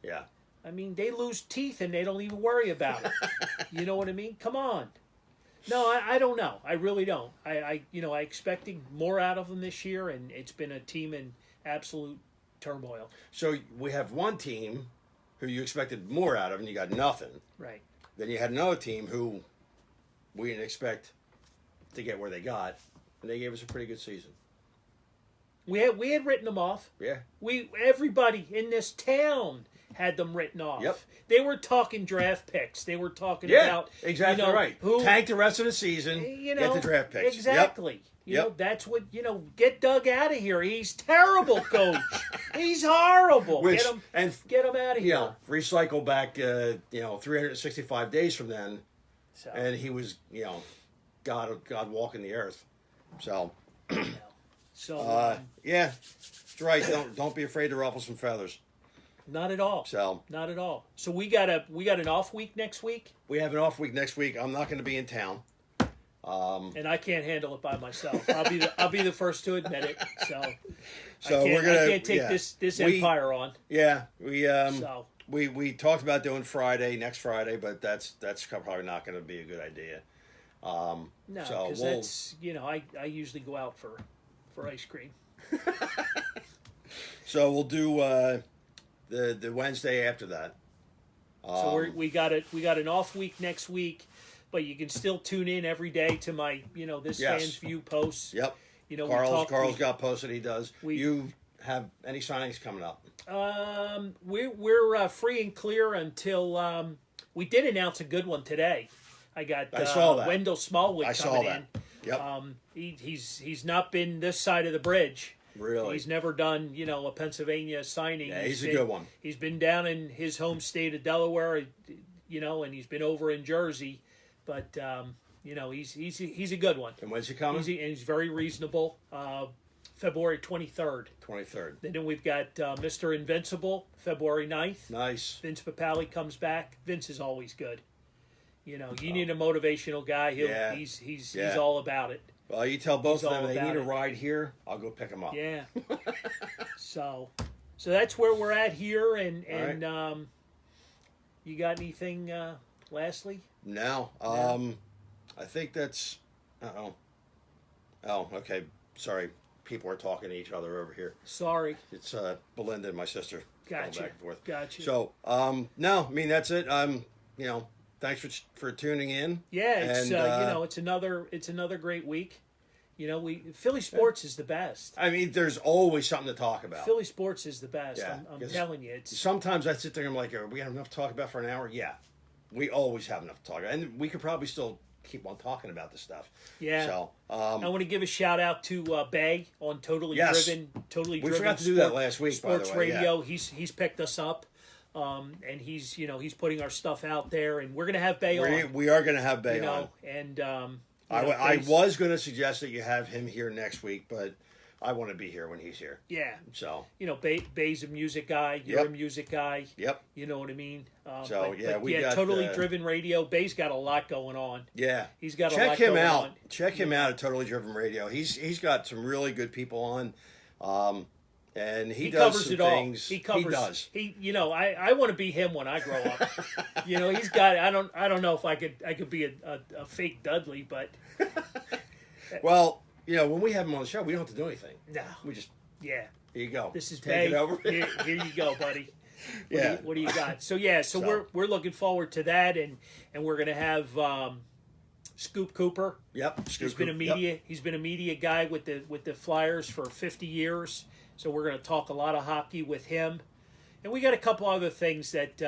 Yeah. I mean, they lose teeth and they don't even worry about it. You know what I mean? Come on. No, I don't know. I really don't. I expected more out of them this year, and it's been a team in absolute turmoil. So we have one team who you expected more out of, and you got nothing. Right. Then you had another team who we didn't expect to get where they got, and they gave us a pretty good season. We had written them off. Yeah. Everybody in this town had them written off. Yep. They were talking draft picks. They were talking Yeah, about exactly right. who Tank the rest of the season, get the draft picks. Exactly. Yep. That's what get Doug out of here. He's terrible, coach. He's horrible. Which, get him out of you here. know, recycle back, 365 days from then, So, and he was, God walking the earth. So, yeah, that's right. Don't be afraid to ruffle some feathers. not at all. So Not at all. So we got an off week next week, we have an off week next week. I'm not going to be in town. and I can't handle it by myself. I'll be the first to admit it. So So I we're gonna. can't take yeah. this We- empire on. Yeah, we So we talked about doing next Friday, but that's probably not going to be a good idea. no, So because we'll- that's I usually go out for ice cream. So we'll do the Wednesday after that. So we got an off week next week, but you can still tune in every day to my this Yes. fans view posts. Yep. We Carl's talk, got posted. He does. we- You have any signings coming up? we're free and clear until we did announce a good one today. I saw that. Wendell Smallwood I coming saw that. in. Yep. He's not been this side of the bridge. Really? He's never done a Pennsylvania signing. Yeah, he's a been- good one. He's been down in his home state of Delaware, and he's been over in Jersey, but he's a good one. And when's he coming? He's very reasonable. February 23rd. 23rd. Then we've got Mr. Invincible, February 9th. Nice. Vince Papali comes back. Vince is always good. You need a motivational guy. Yeah. He's Yeah. all about it. Well, you tell both He's of them all they about need a it. ride here. I'll go pick them up. Yeah. So that's where we're at here. And All right. You got anything lastly? No. I think that's. Uh-oh. Oh, okay. Sorry. People are talking to each other over here. Sorry. It's Belinda and my sister going Gotcha. back and forth. Gotcha. So, no, I mean that's it. Thanks for tuning in. Yeah, it's And, it's another great week. Philly sports is the best. I mean, there's always something to talk about. Philly sports is the best. Yeah, I'm 'cause telling you, it's Sometimes I sit there and I'm like, are we have enough to talk about for an hour? Yeah, we always have enough to talk about, and we could probably still keep on talking about this stuff. yeah. So, I want to give a shout out to Bay on Totally Yes. Driven. Totally we Driven. forgot to do that last week. Sports by the way. Radio. He's picked us up, and he's putting our stuff out there, and we're gonna have Bay Yeah. on. We are going to have Bay on. And I Bay's- was going to suggest that you have him here next week, but I want to be here when he's here. Yeah. So, Bay's a music guy. You're a Yep. music guy. yep. You know what I mean? We got Totally Driven Radio. Bay's got a lot going on. Yeah, He's got a check lot him going out. on. Check him out at Totally Driven Radio. He's got some really good people on, and he does covers some it all. things. He covers. does. I want to be him when I grow up. He's got. I don't know if I could be a fake Dudley, but Well, when we have him on the show, we don't have to do anything. no. We just Yeah. here you go. This is Take Bay. it over. Here you go, buddy. Yeah. What do you got? So we're looking forward to that, and we're gonna have Scoop Cooper. Yep. He's been a media guy with the Flyers for 50 years. So we're going to talk a lot of hockey with him, and we got a couple other things that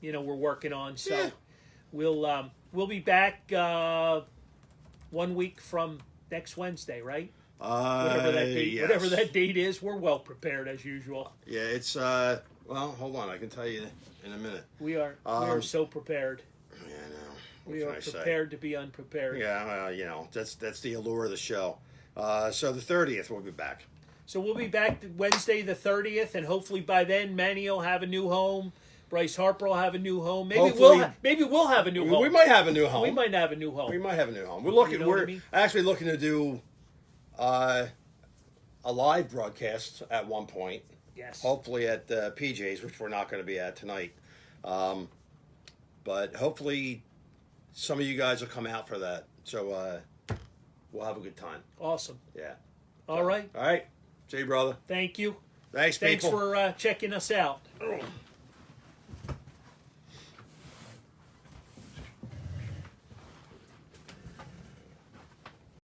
we're working on. So Yeah. we'll be back 1 week from next Wednesday, right? Whatever that date is. We're well prepared as usual. Yeah, it's well, hold on, I can tell you in a minute. We are so prepared. Yeah, I know. What We can are I say? prepared to be unprepared. Yeah, that's the allure of the show. So the 30th we'll be back. So we'll be back Wednesday the 30th, and hopefully by then Manny will have a new home. Bryce Harper will have a new home. Maybe Hopefully. we'll have a new home. We might have a new home. We might have a new home. We might have a new home. We're looking. You know what I We're mean? actually looking to do a live broadcast at one point. Yes. Hopefully at PJ's, which we're not going to be at tonight. But hopefully some of you guys will come out for that. So we'll have a good time. Awesome. Yeah. All right. All right. See you, brother. Thank you. Thanks Thanks people. for checking us out.